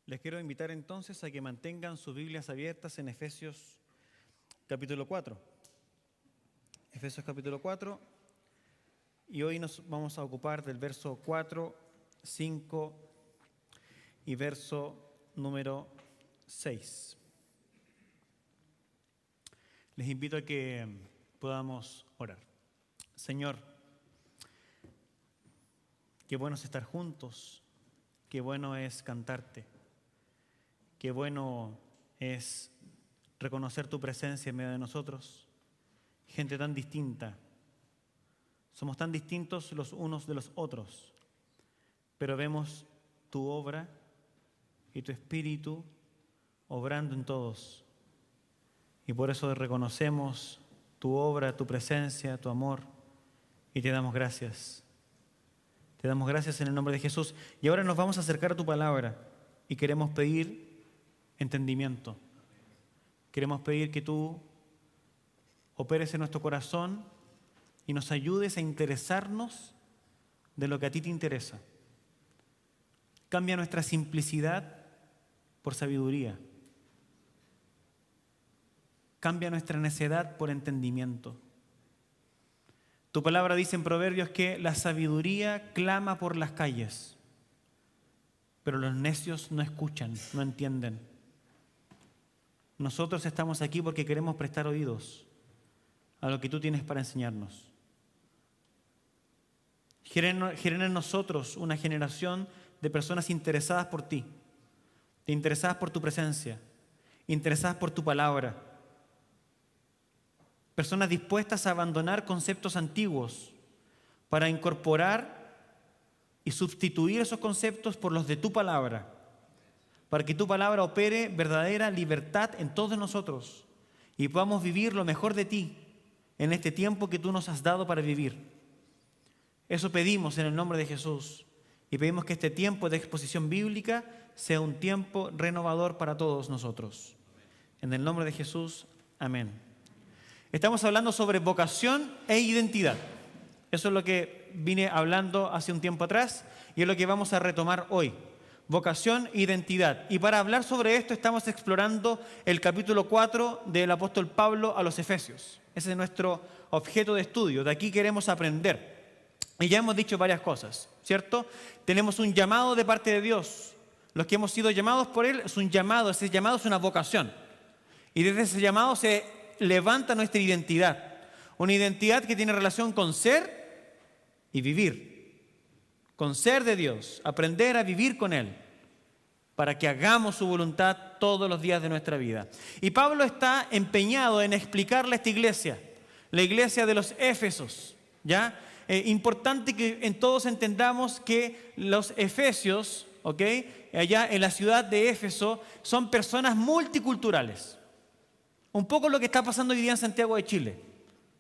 Les quiero invitar entonces a que mantengan sus Biblias abiertas en Efesios capítulo 4. Efesios capítulo 4. Y hoy nos vamos a ocupar del verso 4, 5 y verso número 6. Les invito a que podamos orar. Señor, qué bueno es estar juntos, qué bueno es cantarte, qué bueno es reconocer tu presencia en medio de nosotros, gente tan distinta. Somos tan distintos los unos de los otros, pero vemos tu obra y tu espíritu obrando en todos. Y por eso reconocemos tu obra, tu presencia, tu amor, y te damos gracias. Te damos gracias en el nombre de Jesús. Y ahora nos vamos a acercar a tu palabra y queremos pedir entendimiento. Queremos pedir que tú operes en nuestro corazón y nos ayudes a interesarnos de lo que a ti te interesa. Cambia nuestra simplicidad por sabiduría. Cambia nuestra necedad por entendimiento. Tu palabra dice en Proverbios que la sabiduría clama por las calles, pero los necios no escuchan, no entienden. Nosotros estamos aquí porque queremos prestar oídos a lo que tú tienes para enseñarnos. Genera en nosotros una generación de personas interesadas por ti, interesadas por tu presencia, interesadas por tu palabra. Personas dispuestas a abandonar conceptos antiguos para incorporar y sustituir esos conceptos por los de tu palabra, para que tu palabra opere verdadera libertad en todos nosotros y podamos vivir lo mejor de ti en este tiempo que tú nos has dado para vivir. Eso pedimos en el nombre de Jesús y pedimos que este tiempo de exposición bíblica sea un tiempo renovador para todos nosotros. En el nombre de Jesús, amén. Estamos hablando sobre vocación e identidad. Eso es lo que vine hablando hace un tiempo atrás y es lo que vamos a retomar hoy. Vocación e identidad. Y para hablar sobre esto estamos explorando el capítulo 4 del apóstol Pablo a los Efesios. Ese es nuestro objeto de estudio. De aquí queremos aprender. Y ya hemos dicho varias cosas, ¿cierto? Tenemos un llamado de parte de Dios. Los que hemos sido llamados por Él es un llamado. Ese llamado es una vocación. Y desde ese llamado se levanta nuestra identidad. Una identidad que tiene relación con ser y vivir. Con ser de Dios. Aprender a vivir con Él. Para que hagamos su voluntad todos los días de nuestra vida. Y Pablo está empeñado en explicarle a esta iglesia. La iglesia de los Éfesos. ¿Ya? Importante que en todos entendamos que los efesios, allá en la ciudad de Éfeso, son personas multiculturales. Un poco lo que está pasando hoy día en Santiago de Chile.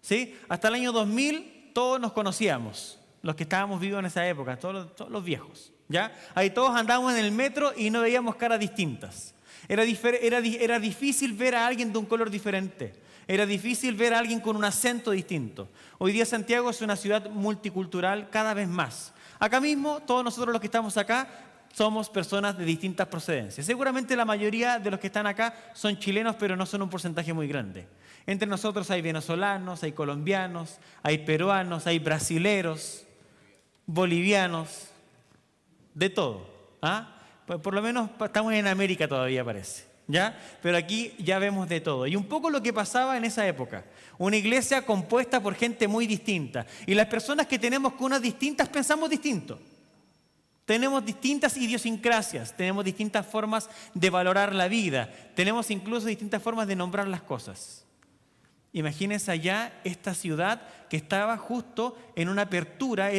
¿Sí? Hasta el año 2000 todos nos conocíamos, los que estábamos vivos en esa época, todos los viejos. ¿Ya? Ahí todos andábamos en el metro y no veíamos caras distintas. Era difícil ver a alguien de un color diferente. Era difícil ver a alguien con un acento distinto. Hoy día Santiago es una ciudad multicultural cada vez más. Acá mismo, todos nosotros los que estamos acá, somos personas de distintas procedencias. Seguramente la mayoría de los que están acá son chilenos, pero no son un porcentaje muy grande. Entre nosotros hay venezolanos, hay colombianos, hay peruanos, hay brasileros, bolivianos, de todo. Por lo menos estamos en América todavía, parece. ¿Ya? Pero aquí ya vemos de todo. Y un poco lo que pasaba en esa época. Una iglesia compuesta por gente muy distinta. Y las personas que tenemos cunas distintas pensamos distinto. Tenemos distintas idiosincrasias, tenemos distintas formas de valorar la vida, tenemos incluso distintas formas de nombrar las cosas. Imagínense allá esta ciudad que estaba justo en una apertura,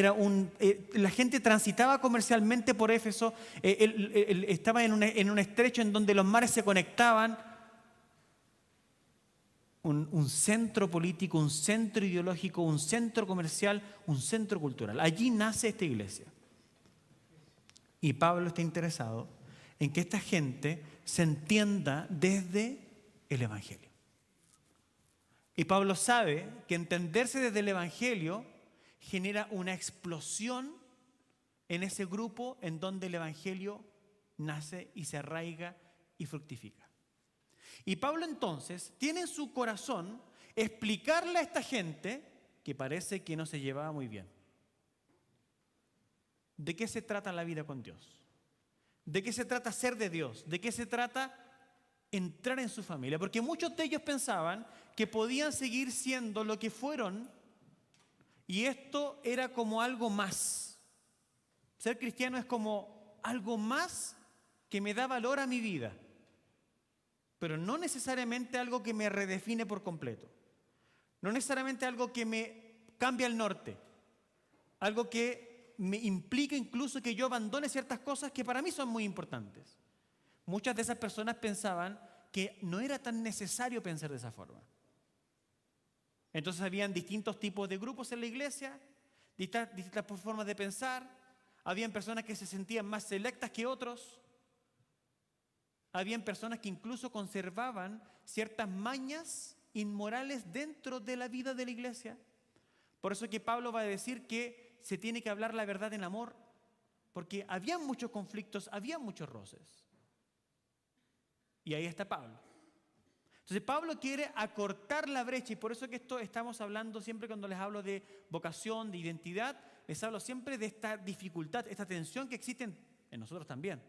la gente transitaba comercialmente por Éfeso, estaba en un estrecho en donde los mares se conectaban. Un centro político, un centro ideológico, un centro comercial, un centro cultural. Allí nace esta iglesia. Y Pablo está interesado en que esta gente se entienda desde el Evangelio. Y Pablo sabe que entenderse desde el Evangelio genera una explosión en ese grupo en donde el Evangelio nace y se arraiga y fructifica. Y Pablo entonces tiene en su corazón explicarle a esta gente que parece que no se llevaba muy bien. ¿De qué se trata la vida con Dios? ¿De qué se trata ser de Dios? ¿De qué se trata entrar en su familia? Porque muchos de ellos pensaban que podían seguir siendo lo que fueron y esto era como algo más. Ser cristiano es como algo más que me da valor a mi vida, pero no necesariamente algo que me redefine por completo. No necesariamente algo que me cambia el norte, algo que me implica incluso que yo abandone ciertas cosas que para mí son muy importantes. Muchas de esas personas pensaban que no era tan necesario pensar de esa forma. Entonces habían distintos tipos de grupos en la iglesia, distintas formas de pensar. Habían personas que se sentían más selectas que otros. Habían personas que incluso conservaban ciertas mañas inmorales dentro de la vida de la iglesia. Por eso que Pablo va a decir que se tiene que hablar la verdad en amor, porque había muchos conflictos, había muchos roces. Y ahí está Pablo. Entonces Pablo quiere acortar la brecha y por eso que esto estamos hablando siempre cuando les hablo de vocación, de identidad, les hablo siempre de esta dificultad, esta tensión que existe en nosotros también.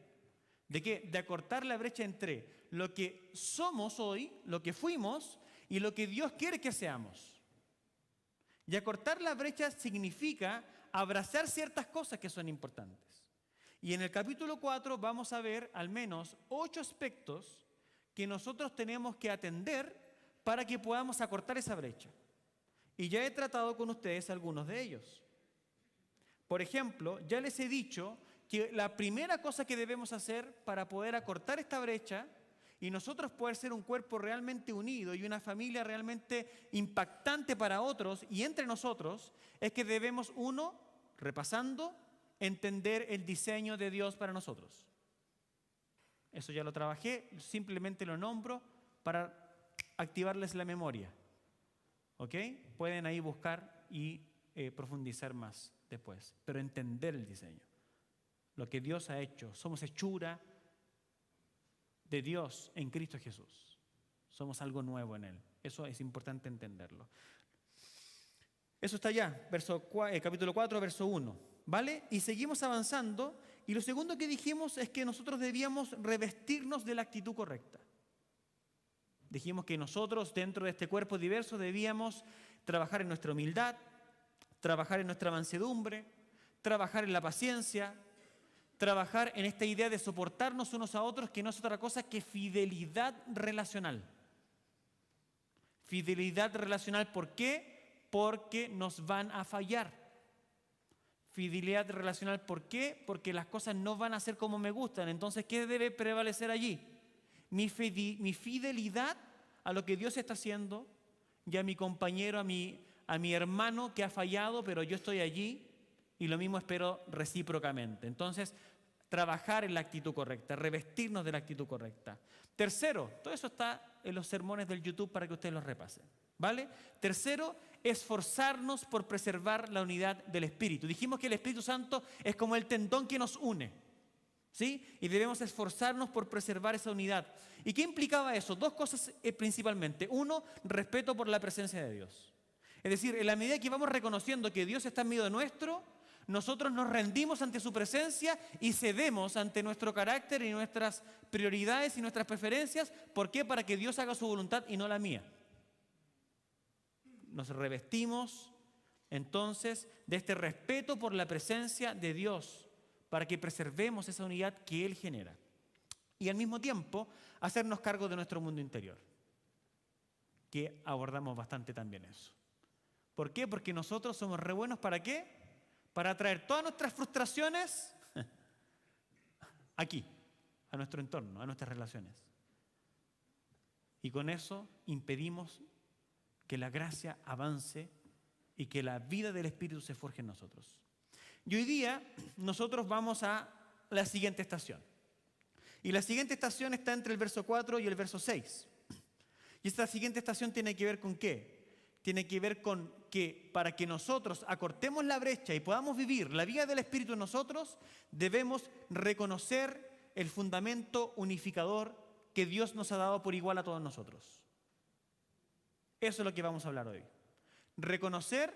¿De qué? De acortar la brecha entre lo que somos hoy, lo que fuimos y lo que Dios quiere que seamos. Y acortar la brecha significa abrazar ciertas cosas que son importantes. Y en el capítulo 4 vamos a ver al menos 8 aspectos que nosotros tenemos que atender para que podamos acortar esa brecha. Y ya he tratado con ustedes algunos de ellos. Por ejemplo, ya les he dicho que la primera cosa que debemos hacer para poder acortar esta brecha y nosotros poder ser un cuerpo realmente unido y una familia realmente impactante para otros y entre nosotros, es que debemos, uno, repasando, entender el diseño de Dios para nosotros. Eso ya lo trabajé, simplemente lo nombro para activarles la memoria. ¿Ok? Pueden ahí buscar y profundizar más después, pero entender el diseño. Lo que Dios ha hecho. Somos hechura de Dios en Cristo Jesús. Somos algo nuevo en Él. Eso es importante entenderlo. Eso está allá, capítulo 4, verso 1. ¿Vale? Y seguimos avanzando. Y lo segundo que dijimos es que nosotros debíamos revestirnos de la actitud correcta. Dijimos que nosotros, dentro de este cuerpo diverso, debíamos trabajar en nuestra humildad, trabajar en nuestra mansedumbre, trabajar en la paciencia, trabajar en esta idea de soportarnos unos a otros, que no es otra cosa que fidelidad relacional. Fidelidad relacional, ¿por qué? Porque nos van a fallar. Fidelidad relacional, ¿por qué? Porque las cosas no van a ser como me gustan. Entonces, ¿qué debe prevalecer allí? Mi fidelidad a lo que Dios está haciendo y a mi compañero, a mi hermano que ha fallado, pero yo estoy allí y lo mismo espero recíprocamente. Entonces, trabajar en la actitud correcta, revestirnos de la actitud correcta. Tercero, todo eso está en los sermones del YouTube para que ustedes los repasen. ¿Vale? Tercero, esforzarnos por preservar la unidad del Espíritu. Dijimos que el Espíritu Santo es como el tendón que nos une, ¿sí? Y debemos esforzarnos por preservar esa unidad. ¿Y qué implicaba eso? Dos cosas principalmente. Uno, respeto por la presencia de Dios. Es decir, en la medida que vamos reconociendo que Dios está en medio nuestro, nosotros nos rendimos ante su presencia y cedemos ante nuestro carácter y nuestras prioridades y nuestras preferencias. ¿Por qué? Para que Dios haga su voluntad y no la mía. Nos revestimos entonces de este respeto por la presencia de Dios para que preservemos esa unidad que Él genera. Y al mismo tiempo hacernos cargo de nuestro mundo interior, que abordamos bastante también eso. ¿Por qué? Porque nosotros somos re buenos ¿para qué? Para traer todas nuestras frustraciones aquí, a nuestro entorno, a nuestras relaciones. Y con eso impedimos que la gracia avance y que la vida del Espíritu se forje en nosotros. Y hoy día nosotros vamos a la siguiente estación. Y la siguiente estación está entre el verso 4 y el verso 6. Y esta siguiente estación tiene que ver con ¿qué? Tiene que ver con que para que nosotros acortemos la brecha y podamos vivir la vida del Espíritu en nosotros, debemos reconocer el fundamento unificador que Dios nos ha dado por igual a todos nosotros. Eso es lo que vamos a hablar hoy. Reconocer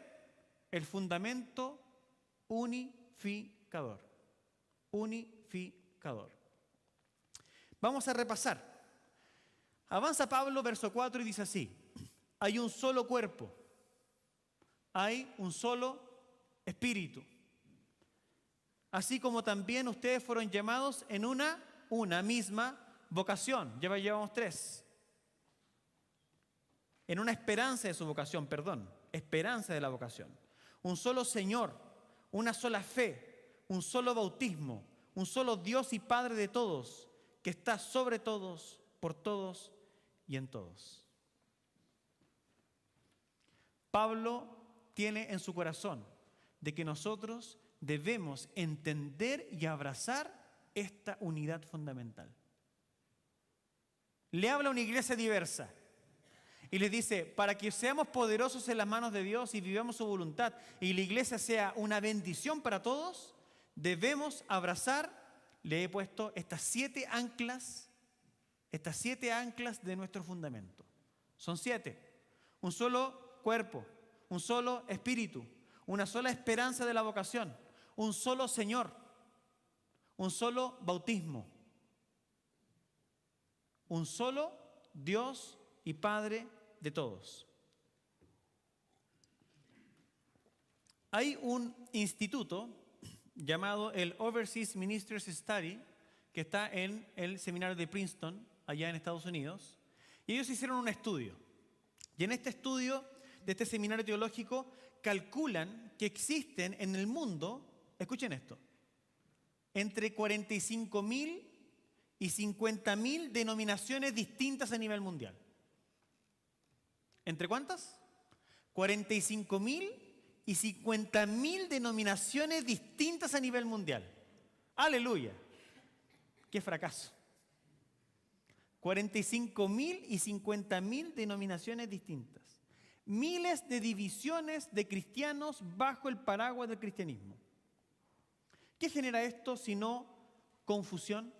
el fundamento unificador. Unificador. Vamos a repasar. Avanza Pablo, verso 4, y dice así: hay un solo cuerpo, hay un solo espíritu, así como también ustedes fueron llamados en una misma vocación. Ya llevamos 3. En una esperanza de su vocación, esperanza de la vocación. Un solo Señor, una sola fe, un solo bautismo, un solo Dios y Padre de todos, que está sobre todos, por todos y en todos. Pablo tiene en su corazón de que nosotros debemos entender y abrazar esta unidad fundamental. Le habla a una iglesia diversa y les dice, para que seamos poderosos en las manos de Dios y vivamos su voluntad y la iglesia sea una bendición para todos, debemos abrazar, le he puesto estas 7 anclas de nuestro fundamento. Son 7. Un solo cuerpo, un solo espíritu, una sola esperanza de la vocación, un solo Señor, un solo bautismo, un solo Dios y Padre de todos. Hay un instituto llamado el Overseas Ministers Study, que está en el seminario de Princeton, allá en Estados Unidos, y ellos hicieron un estudio. Y en este estudio de este seminario teológico calculan que existen en el mundo, escuchen esto, entre 45.000 y 50.000 denominaciones distintas a nivel mundial. ¿Entre cuántas? 45.000 y 50.000 denominaciones distintas a nivel mundial. ¡Aleluya! ¡Qué fracaso! 45.000 y 50.000 denominaciones distintas. Miles de divisiones de cristianos bajo el paraguas del cristianismo. ¿Qué genera esto sino confusión?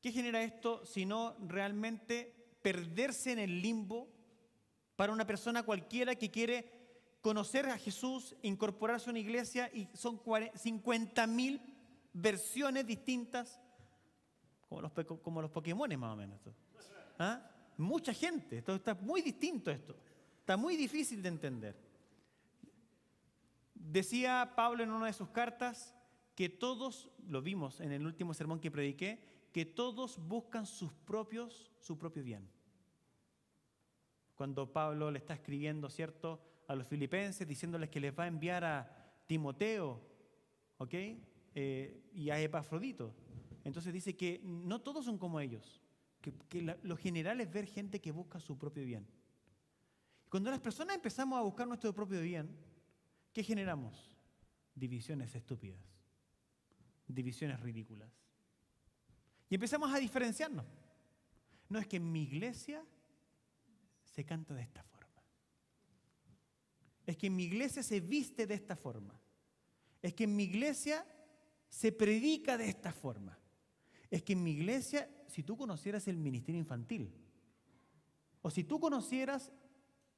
¿Qué genera esto sino realmente perderse en el limbo para una persona cualquiera que quiere conocer a Jesús, incorporarse a una iglesia y son 50.000 versiones distintas, como los Pokémones más o menos? ¿Ah? Mucha gente, esto está muy distinto esto, está muy difícil de entender. Decía Pablo en una de sus cartas que todos, lo vimos en el último sermón que prediqué, que todos buscan su propio bien. Cuando Pablo le está escribiendo, ¿cierto?, a los filipenses, diciéndoles que les va a enviar a Timoteo, ¿ok?, y a Epafrodito. Entonces dice que no todos son como ellos, que lo general es ver gente que busca su propio bien. Y cuando las personas empezamos a buscar nuestro propio bien, ¿qué generamos? Divisiones estúpidas, divisiones ridículas. Y empezamos a diferenciarnos. No, es que en mi iglesia se canta de esta forma. Es que en mi iglesia se viste de esta forma. Es que en mi iglesia se predica de esta forma. Es que en mi iglesia, si tú conocieras el ministerio infantil, o si tú conocieras,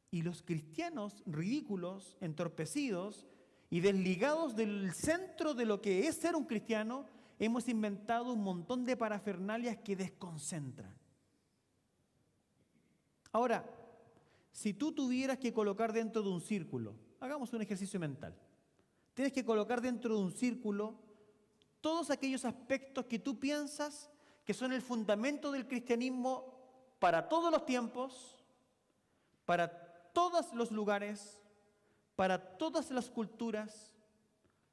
y los cristianos ridículos, entorpecidos y desligados del centro de lo que es ser un cristiano, hemos inventado un montón de parafernalias que desconcentran. Ahora, si tú tuvieras que colocar dentro de un círculo, hagamos un ejercicio mental, tienes que colocar dentro de un círculo todos aquellos aspectos que tú piensas que son el fundamento del cristianismo para todos los tiempos, para todos los lugares, para todas las culturas,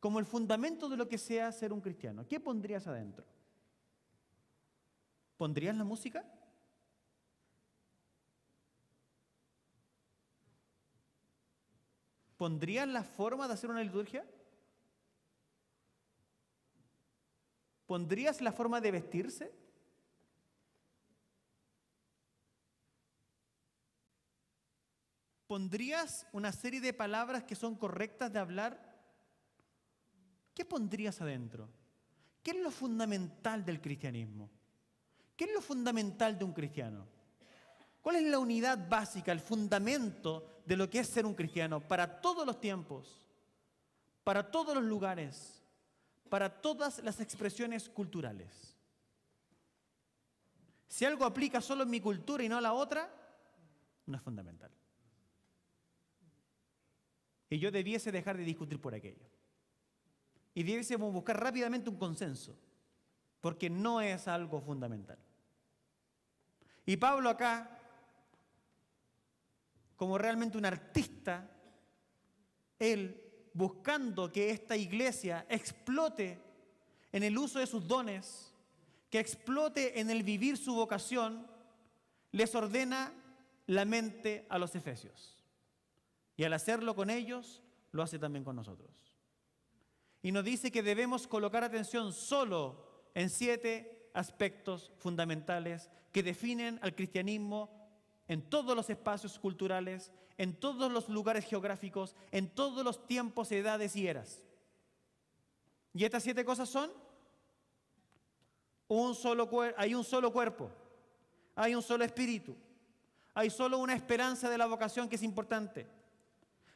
como el fundamento de lo que sea ser un cristiano. ¿Qué pondrías adentro? ¿Pondrías la música? ¿Pondrías la forma de hacer una liturgia? ¿Pondrías la forma de vestirse? ¿Pondrías una serie de palabras que son correctas de hablar? ¿Qué pondrías adentro? ¿Qué es lo fundamental del cristianismo? ¿Qué es lo fundamental de un cristiano? ¿Cuál es la unidad básica, el fundamento de lo que es ser un cristiano para todos los tiempos, para todos los lugares, para todas las expresiones culturales? Si algo aplica solo en mi cultura y no a la otra, no es fundamental. Y yo debiese dejar de discutir por aquello. Y debiésemos buscar rápidamente un consenso, porque no es algo fundamental. Y Pablo acá, como realmente un artista, él buscando que esta iglesia explote en el uso de sus dones, que explote en el vivir su vocación, les ordena la mente a los efesios. Y al hacerlo con ellos, lo hace también con nosotros. Y nos dice que debemos colocar atención solo en 7 aspectos fundamentales que definen al cristianismo en todos los espacios culturales, en todos los lugares geográficos, en todos los tiempos, edades y eras. Y estas 7 cosas son: hay un solo cuerpo, hay un solo espíritu, hay solo una esperanza de la vocación que es importante,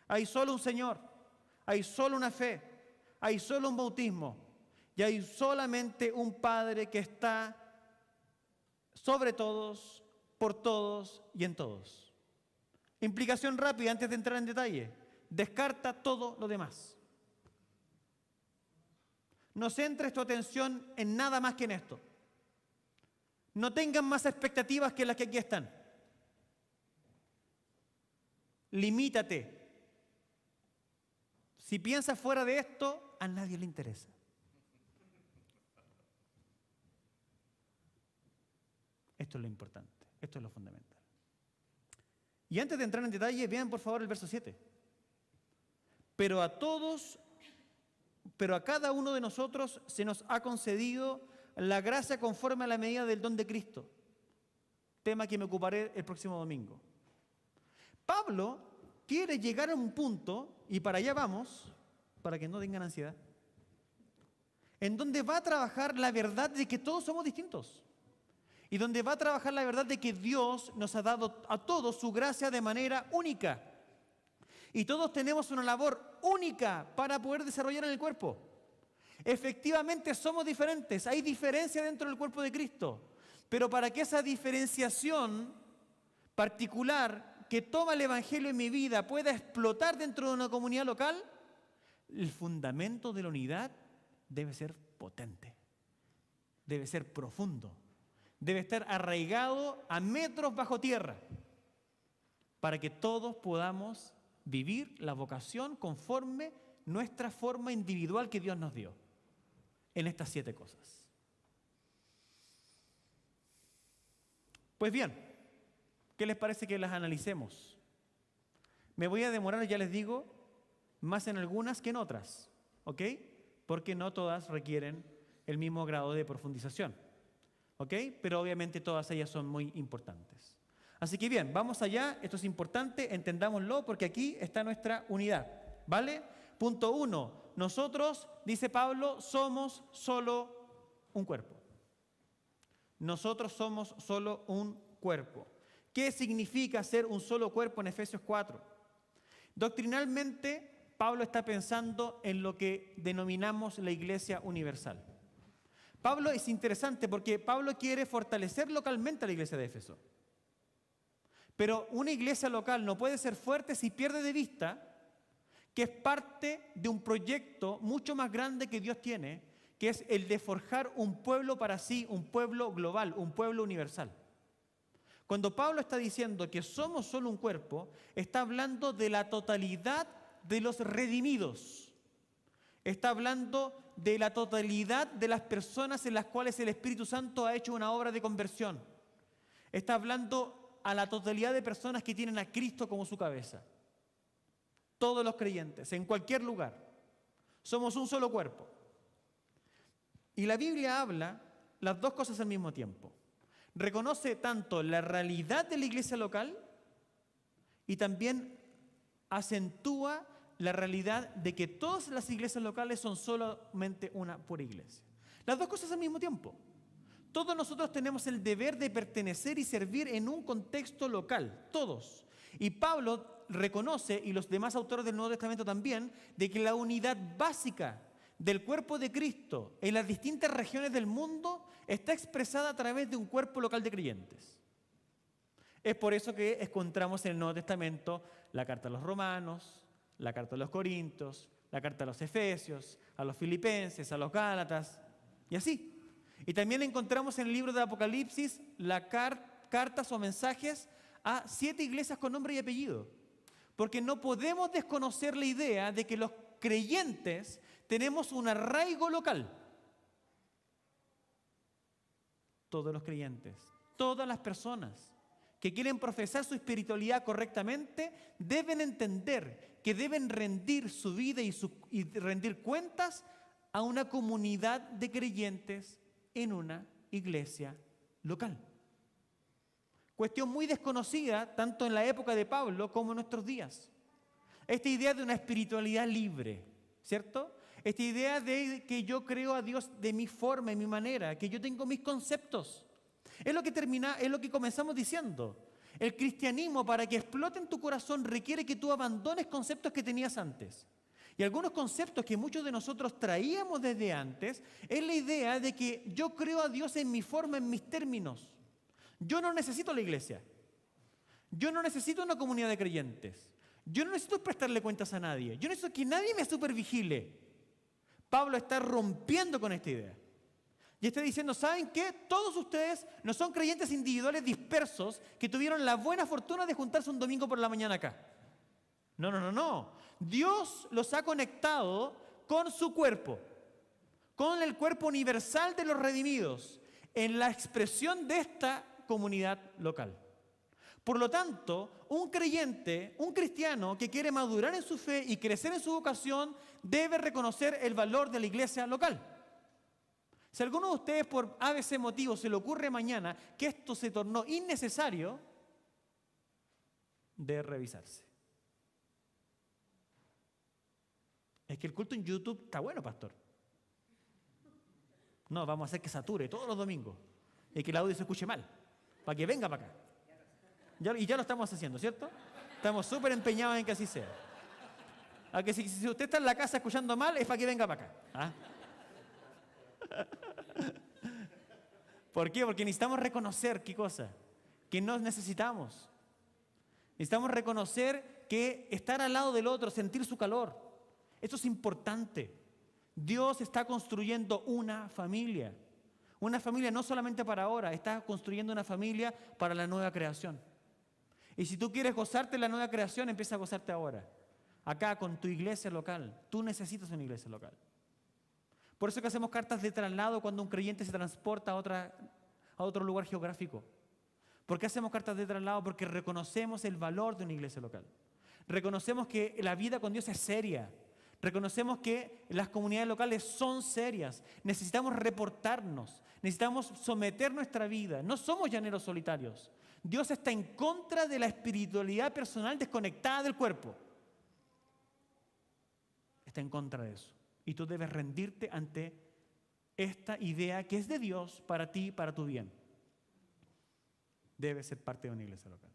hay solo un Señor, hay solo una fe, hay solo un bautismo y hay solamente un Padre que está sobre todos, por todos y en todos. Implicación rápida antes de entrar en detalle: descarta todo lo demás. No centres tu atención en nada más que en esto. No tengan más expectativas que las que aquí están. Limítate. Si piensas fuera de esto, a nadie le interesa. Esto es lo importante, esto es lo fundamental. Y antes de entrar en detalle, vean por favor el verso 7. Pero a cada uno de nosotros se nos ha concedido la gracia conforme a la medida del don de Cristo. Tema que me ocuparé el próximo domingo. Pablo quiere llegar a un punto, y para allá vamos, para que no tengan ansiedad, en donde va a trabajar la verdad de que todos somos distintos. Y donde va a trabajar la verdad de que Dios nos ha dado a todos su gracia de manera única. Y todos tenemos una labor única para poder desarrollar en el cuerpo. Efectivamente somos diferentes, hay diferencia dentro del cuerpo de Cristo. Pero para que esa diferenciación particular que toma el Evangelio en mi vida pueda explotar dentro de una comunidad local, el fundamento de la unidad debe ser potente, debe ser profundo. Debe estar arraigado a metros bajo tierra para que todos podamos vivir la vocación conforme nuestra forma individual que Dios nos dio en estas 7 cosas. Pues bien, ¿qué les parece que las analicemos? Me voy a demorar, ya les digo, más en algunas que en otras, ¿ok? Porque no todas requieren el mismo grado de profundización. ¿Ok? Pero obviamente todas ellas son muy importantes. Así que bien, vamos allá, esto es importante, entendámoslo porque aquí está nuestra unidad, ¿vale? Punto 1, nosotros, dice Pablo, somos solo un cuerpo. Nosotros somos solo un cuerpo. ¿Qué significa ser un solo cuerpo en Efesios 4? Doctrinalmente, Pablo está pensando en lo que denominamos la Iglesia Universal. Pablo es interesante porque Pablo quiere fortalecer localmente a la iglesia de Éfeso. Pero una iglesia local no puede ser fuerte si pierde de vista que es parte de un proyecto mucho más grande que Dios tiene, que es el de forjar un pueblo para sí, un pueblo global, un pueblo universal. Cuando Pablo está diciendo que somos solo un cuerpo, está hablando de la totalidad de los redimidos. Está hablando de la totalidad de las personas en las cuales el Espíritu Santo ha hecho una obra de conversión. Está hablando a la totalidad de personas que tienen a Cristo como su cabeza. Todos los creyentes, en cualquier lugar. Somos un solo cuerpo. Y la Biblia habla las dos cosas al mismo tiempo. Reconoce tanto la realidad de la iglesia local y también acentúa la realidad de que todas las iglesias locales son solamente una pura iglesia. Las dos cosas al mismo tiempo. Todos nosotros tenemos el deber de pertenecer y servir en un contexto local, todos. Y Pablo reconoce, y los demás autores del Nuevo Testamento también, de que la unidad básica del cuerpo de Cristo en las distintas regiones del mundo está expresada a través de un cuerpo local de creyentes. Es por eso que encontramos en el Nuevo Testamento la carta a los Romanos, la carta a los Corintios, la carta a los Efesios, a los Filipenses, a los Gálatas, y así. Y también encontramos en el libro de Apocalipsis las cartas o mensajes a 7 iglesias con nombre y apellido. Porque no podemos desconocer la idea de que los creyentes tenemos un arraigo local. Todos los creyentes, todas las personas que quieren profesar su espiritualidad correctamente deben entender que deben rendir su vida y rendir cuentas a una comunidad de creyentes en una iglesia local. Cuestión muy desconocida tanto en la época de Pablo como en nuestros días. Esta idea de una espiritualidad libre, ¿cierto? Esta idea de que yo creo a Dios de mi forma y mi manera, que yo tengo mis conceptos. Es lo que comenzamos diciendo. El cristianismo, para que explote en tu corazón, requiere que tú abandones conceptos que tenías antes. Y algunos conceptos que muchos de nosotros traíamos desde antes es la idea de que yo creo a Dios en mi forma, en mis términos. Yo no necesito la iglesia. Yo no necesito una comunidad de creyentes. Yo no necesito prestarle cuentas a nadie. Yo no necesito que nadie me supervigile. Pablo está rompiendo con esta idea. Y está diciendo, ¿saben qué? Todos ustedes no son creyentes individuales dispersos que tuvieron la buena fortuna de juntarse un domingo por la mañana acá. No. Dios los ha conectado con su cuerpo, con el cuerpo universal de los redimidos, en la expresión de esta comunidad local. Por lo tanto, un creyente, un cristiano que quiere madurar en su fe y crecer en su vocación, debe reconocer el valor de la iglesia local. Si a alguno de ustedes por ABC motivo se le ocurre mañana que esto se tornó innecesario, debe revisarse. Es que el culto en YouTube está bueno, pastor. No, vamos a hacer que sature todos los domingos y que el audio se escuche mal, para que venga para acá. Y ya lo estamos haciendo, ¿cierto? Estamos súper empeñados en que así sea. A que si usted está en la casa escuchando mal, es para que venga para acá. ¿Ah? ¿Por qué? Porque necesitamos reconocer, ¿qué cosa? Que nos necesitamos. Necesitamos reconocer que estar al lado del otro, sentir su calor. Esto es importante. Dios está construyendo una familia. Una familia no solamente para ahora, está construyendo una familia para la nueva creación. Y si tú quieres gozarte de la nueva creación, empieza a gozarte ahora. Acá con tu iglesia local. Tú necesitas una iglesia local. Por eso que hacemos cartas de traslado cuando un creyente se transporta a otro lugar geográfico. ¿Por qué hacemos cartas de traslado? Porque reconocemos el valor de una iglesia local. Reconocemos que la vida con Dios es seria. Reconocemos que las comunidades locales son serias. Necesitamos reportarnos. Necesitamos someter nuestra vida. No somos llaneros solitarios. Dios está en contra de la espiritualidad personal desconectada del cuerpo. Está en contra de eso. Y tú debes rendirte ante esta idea que es de Dios para ti, para tu bien. Debes ser parte de una iglesia local.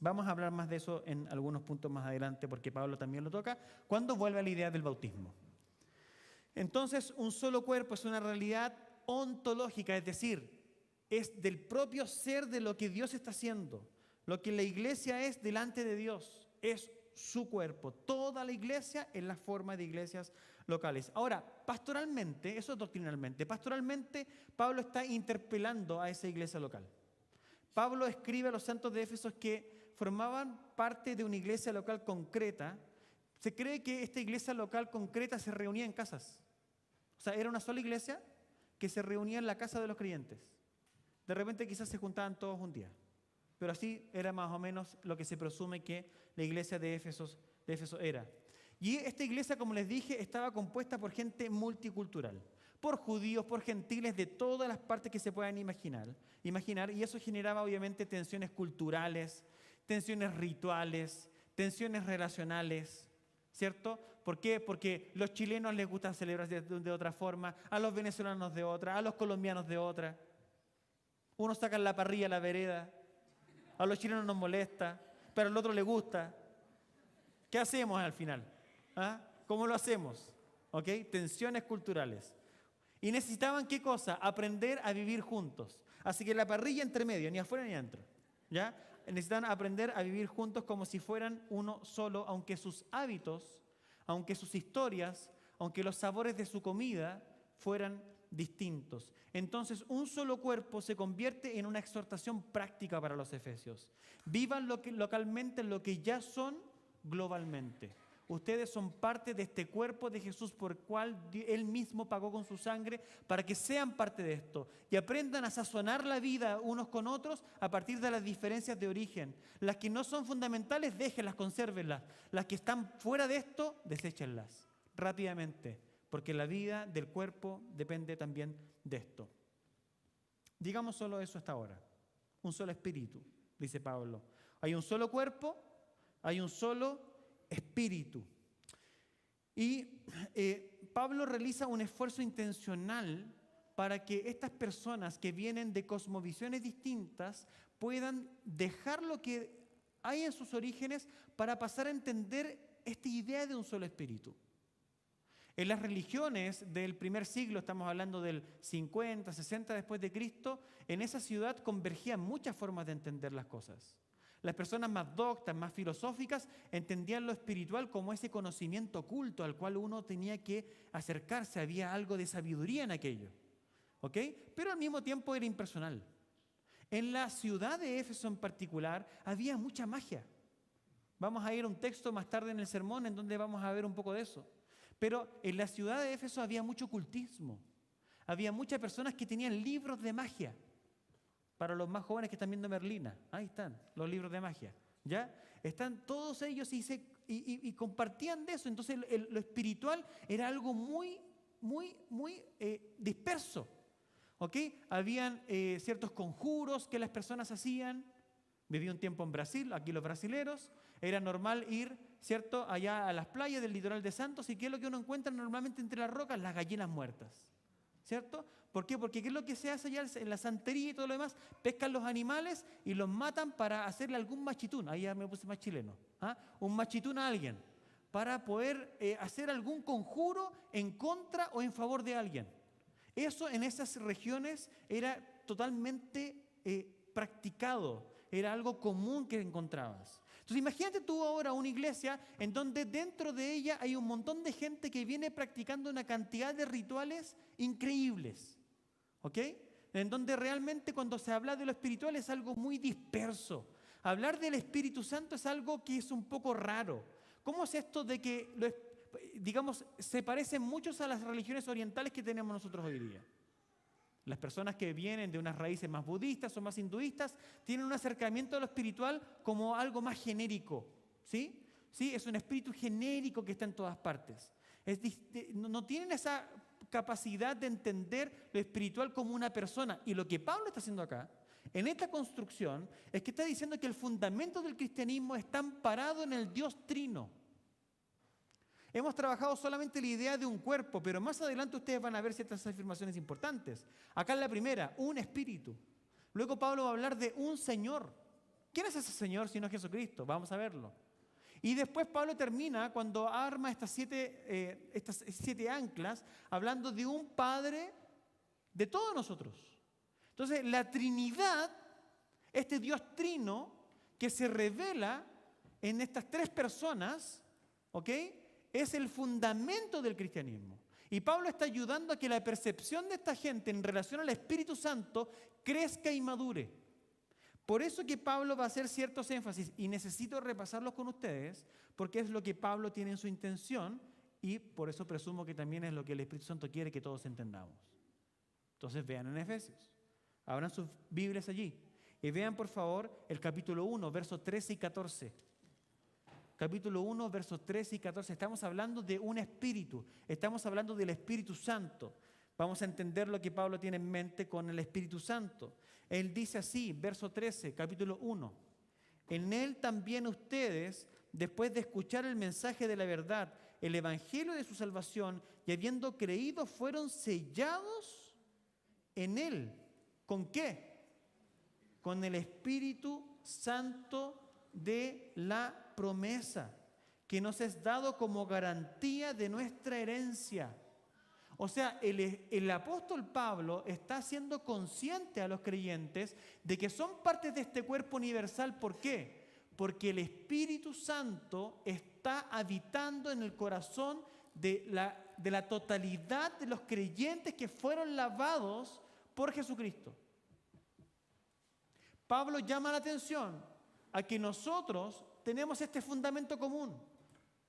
Vamos a hablar más de eso en algunos puntos más adelante porque Pablo también lo toca, cuando vuelve a la idea del bautismo. Entonces, un solo cuerpo es una realidad ontológica, es decir, es del propio ser de lo que Dios está haciendo. Lo que la iglesia es delante de Dios es su cuerpo. Toda la iglesia es la forma de iglesias locales. Ahora, pastoralmente, eso es doctrinalmente, pastoralmente Pablo está interpelando a esa iglesia local. Pablo escribe a los santos de Éfeso que formaban parte de una iglesia local concreta. Se cree que esta iglesia local concreta se reunía en casas. O sea, era una sola iglesia que se reunía en la casa de los creyentes. De repente quizás se juntaban todos un día. Pero así era más o menos lo que se presume que la iglesia de Éfeso era. Y esta iglesia, como les dije, estaba compuesta por gente multicultural. Por judíos, por gentiles de todas las partes que se puedan imaginar. Y eso generaba obviamente tensiones culturales, tensiones rituales, tensiones relacionales. ¿cierto? ¿Por qué? Porque los chilenos les gusta celebrar de otra forma, a los venezolanos de otra, a los colombianos de otra. Unos sacan la parrilla a la vereda, a los chilenos nos molesta, pero al otro le gusta. ¿Qué hacemos al final? ¿Ah? ¿Cómo lo hacemos? ¿Ok? Tensiones culturales. Y necesitaban, ¿qué cosa? Aprender a vivir juntos. Así que la parrilla entre medio, ni afuera ni adentro. ¿Ya? Necesitan aprender a vivir juntos como si fueran uno solo, aunque sus hábitos, aunque sus historias, aunque los sabores de su comida fueran distintos. Entonces, un solo cuerpo se convierte en una exhortación práctica para los efesios. Vivan localmente lo que ya son globalmente. Ustedes son parte de este cuerpo de Jesús por el cual Él mismo pagó con su sangre para que sean parte de esto y aprendan a sazonar la vida unos con otros a partir de las diferencias de origen. Las que no son fundamentales, déjenlas, consérvenlas. Las que están fuera de esto, deséchenlas rápidamente, porque la vida del cuerpo depende también de esto. Digamos solo eso hasta ahora. Un solo espíritu, dice Pablo. Hay un solo cuerpo, hay un solo espíritu. Y Pablo realiza un esfuerzo intencional para que estas personas que vienen de cosmovisiones distintas puedan dejar lo que hay en sus orígenes para pasar a entender esta idea de un solo espíritu. En las religiones del primer siglo, estamos hablando del 50, 60 después de Cristo, en esa ciudad convergían muchas formas de entender las cosas. Las personas más doctas, más filosóficas, entendían lo espiritual como ese conocimiento oculto al cual uno tenía que acercarse. Había algo de sabiduría en aquello. ¿Ok? Pero al mismo tiempo era impersonal. En la ciudad de Éfeso en particular había mucha magia. Vamos a ir a un texto más tarde en el sermón en donde vamos a ver un poco de eso. Pero en la ciudad de Éfeso había mucho ocultismo. Había muchas personas que tenían libros de magia. Para los más jóvenes que están viendo Merlina, ahí están los libros de magia. ¿Ya? Están todos ellos y compartían de eso. Entonces lo espiritual era algo muy disperso. ¿Ok? Habían ciertos conjuros que las personas hacían. Viví un tiempo en Brasil, aquí los brasileros. Era normal ir, ¿cierto?, allá a las playas del litoral de Santos. ¿Y qué es lo que uno encuentra normalmente entre las rocas? Las gallinas muertas. ¿Cierto? ¿Por qué? Porque ¿qué es lo que se hace allá en la santería y todo lo demás? Pescan los animales y los matan para hacerle algún machitún. Ahí ya me puse más chileno. ¿Ah? Un machitún a alguien. Para poder hacer algún conjuro en contra o en favor de alguien. Eso en esas regiones era totalmente practicado. Era algo común que encontrabas. Entonces imagínate tú ahora una iglesia en donde dentro de ella hay un montón de gente que viene practicando una cantidad de rituales increíbles. ¿Ok? En donde realmente cuando se habla de lo espiritual es algo muy disperso. Hablar del Espíritu Santo es algo que es un poco raro. ¿Cómo es esto de que, digamos, se parecen muchos a las religiones orientales que tenemos nosotros hoy día? Las personas que vienen de unas raíces más budistas o más hinduistas tienen un acercamiento a lo espiritual como algo más genérico. ¿Sí? ¿Sí? Es un espíritu genérico que está en todas partes. No tienen esa capacidad de entender lo espiritual como una persona. Y lo que Pablo está haciendo acá, en esta construcción, es que está diciendo que el fundamento del cristianismo está amparado en el Dios Trino. Hemos trabajado solamente la idea de un cuerpo, pero más adelante ustedes van a ver ciertas afirmaciones importantes. Acá en la primera, un espíritu. Luego Pablo va a hablar de un Señor. ¿Quién es ese Señor si no es Jesucristo? Vamos a verlo. Y después Pablo termina cuando arma estas siete anclas, hablando de un Padre de todos nosotros. Entonces, la Trinidad, este Dios trino que se revela en estas tres personas, ¿ok?, es el fundamento del cristianismo. Y Pablo está ayudando a que la percepción de esta gente en relación al Espíritu Santo crezca y madure. Por eso que Pablo va a hacer ciertos énfasis, y necesito repasarlos con ustedes, porque es lo que Pablo tiene en su intención, y por eso presumo que también es lo que el Espíritu Santo quiere que todos entendamos. Entonces vean en Efesios, abran sus Biblias allí, y vean por favor el capítulo 1, versos 13 y 14. Capítulo 1, versos 13 y 14. Estamos hablando de un espíritu. Estamos hablando del Espíritu Santo. Vamos a entender lo que Pablo tiene en mente con el Espíritu Santo. Él dice así, verso 13, capítulo 1. En él también ustedes, después de escuchar el mensaje de la verdad, el evangelio de su salvación, y habiendo creído, fueron sellados en Él. ¿Con qué? Con el Espíritu Santo de la promesa, que nos es dado como garantía de nuestra herencia. O sea, el apóstol Pablo está haciendo consciente a los creyentes de que son parte de este cuerpo universal. ¿Por qué? Porque el Espíritu Santo está habitando en el corazón de la totalidad de los creyentes que fueron lavados por Jesucristo. Pablo llama la atención a que nosotros tenemos este fundamento común.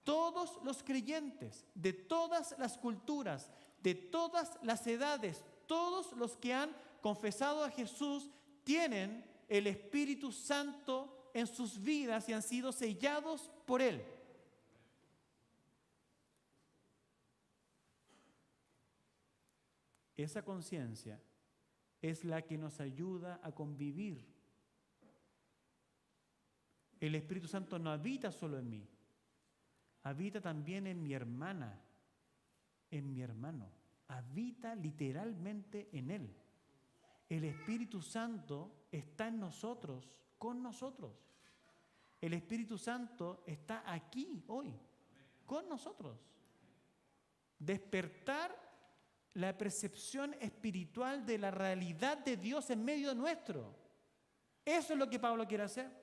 Todos los creyentes de todas las culturas, de todas las edades, todos los que han confesado a Jesús tienen el Espíritu Santo en sus vidas y han sido sellados por Él. Esa conciencia es la que nos ayuda a convivir. El Espíritu Santo no habita solo en mí, habita también en mi hermana, en mi hermano. Habita literalmente en él. El Espíritu Santo está en nosotros, con nosotros. El Espíritu Santo está aquí hoy, con nosotros. Despertar la percepción espiritual de la realidad de Dios en medio nuestro. Eso es lo que Pablo quiere hacer.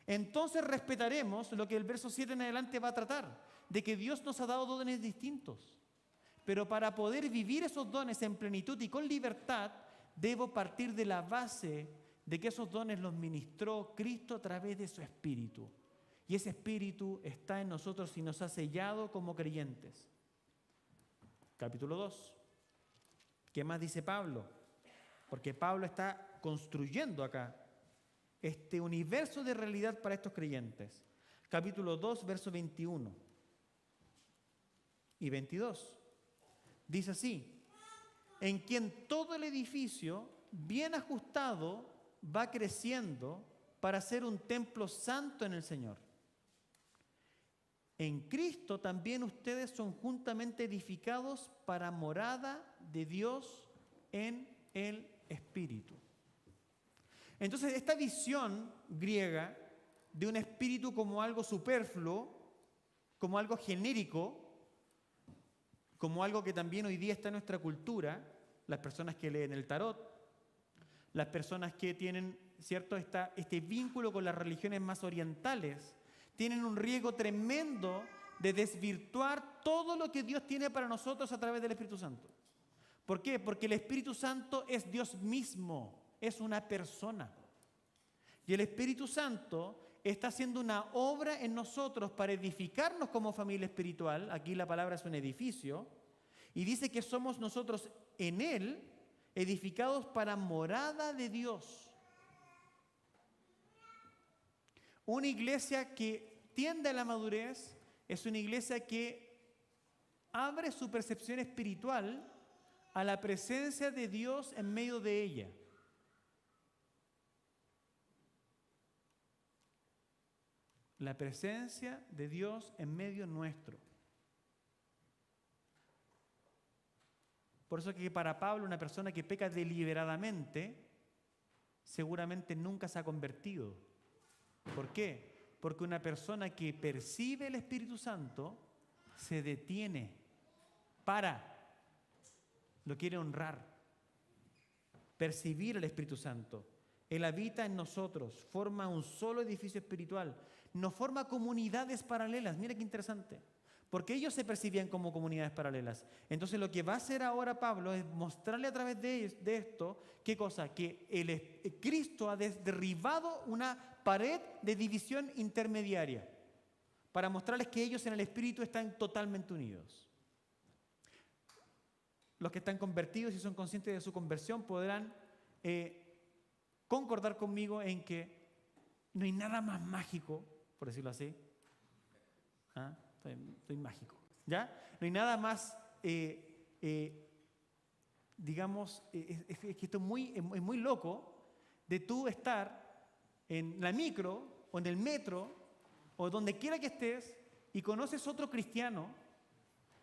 Entonces respetaremos lo que el verso 7 en adelante va a tratar, de que Dios nos ha dado dones distintos. Pero para poder vivir esos dones en plenitud y con libertad, debo partir de la base de que esos dones los ministró Cristo a través de su Espíritu. Y ese Espíritu está en nosotros y nos ha sellado como creyentes. Capítulo 2. ¿Qué más dice Pablo? Porque Pablo está construyendo acá este universo de realidad para estos creyentes. Capítulo 2, versos 21 y 22. Dice así: en quien todo el edificio, bien ajustado, va creciendo para ser un templo santo en el Señor. En Cristo también ustedes son juntamente edificados para morada de Dios en el Espíritu. Entonces, esta visión griega de un espíritu como algo superfluo, como algo genérico, como algo que también hoy día está en nuestra cultura, las personas que leen el tarot, las personas que tienen, ¿cierto?, este vínculo con las religiones más orientales, tienen un riesgo tremendo de desvirtuar todo lo que Dios tiene para nosotros a través del Espíritu Santo. ¿Por qué? Porque el Espíritu Santo es Dios mismo, es una persona. Y el Espíritu Santo está haciendo una obra en nosotros para edificarnos como familia espiritual. Aquí la palabra es un edificio. Y dice que somos nosotros en Él edificados para morada de Dios. Una iglesia que tiende a la madurez es una iglesia que abre su percepción espiritual a la presencia de Dios en medio de ella. La presencia de Dios en medio nuestro. Por eso que para Pablo, una persona que peca deliberadamente, seguramente nunca se ha convertido. ¿Por qué? Porque una persona que percibe el Espíritu Santo se detiene, lo quiere honrar. Percibir el Espíritu Santo. Él habita en nosotros, forma un solo edificio espiritual, no forma comunidades paralelas. Mira qué interesante, porque ellos se percibían como comunidades paralelas. Entonces lo que va a hacer ahora Pablo es mostrarle a través de esto, ¿qué cosa? Que Cristo ha derribado una pared de división intermediaria para mostrarles que ellos en el Espíritu están totalmente unidos. Los que están convertidos y son conscientes de su conversión podrán concordar conmigo en que no hay nada más mágico, por decirlo así. Estoy mágico, ¿ya? No hay nada más, digamos, es que esto es muy loco de tú estar en la micro o en el metro o donde quiera que estés y conoces otro cristiano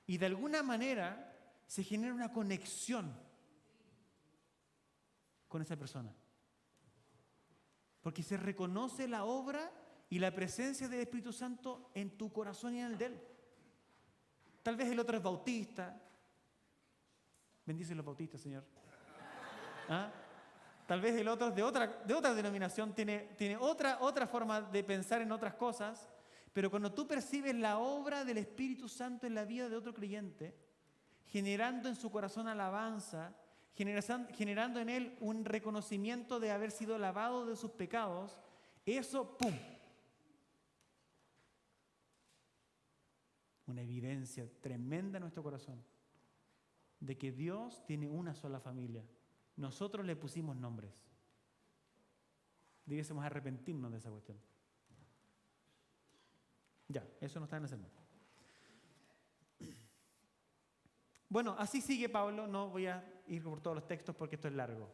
y de alguna manera se genera una conexión con esa persona. Porque se reconoce la obra y la presencia del Espíritu Santo en tu corazón y en el de él. Tal vez el otro es bautista. Bendice los bautistas, Señor. ¿Ah? Tal vez el otro es de otra denominación, tiene otra forma de pensar en otras cosas, pero cuando tú percibes la obra del Espíritu Santo en la vida de otro creyente, generando en su corazón alabanza, generando en él un reconocimiento de haber sido lavado de sus pecados, eso, ¡pum!, una evidencia tremenda en nuestro corazón de que Dios tiene una sola familia. Nosotros le pusimos nombres. Debiésemos arrepentirnos de esa cuestión. Ya, eso no está en el sermón. Bueno, así sigue Pablo. No voy a ir por todos los textos porque esto es largo.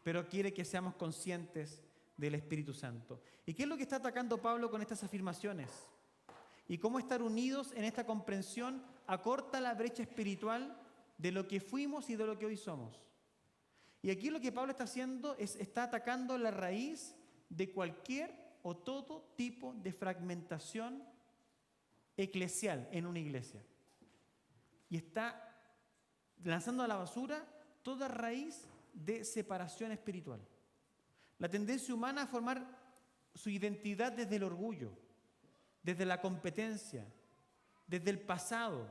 Pero quiere que seamos conscientes del Espíritu Santo. ¿Y qué es lo que está atacando Pablo con estas afirmaciones? Y cómo estar unidos en esta comprensión acorta la brecha espiritual de lo que fuimos y de lo que hoy somos. Y aquí lo que Pablo está haciendo está atacando la raíz de cualquier o todo tipo de fragmentación eclesial en una iglesia. Y está lanzando a la basura toda raíz de separación espiritual. La tendencia humana a formar su identidad desde el orgullo, desde la competencia, desde el pasado,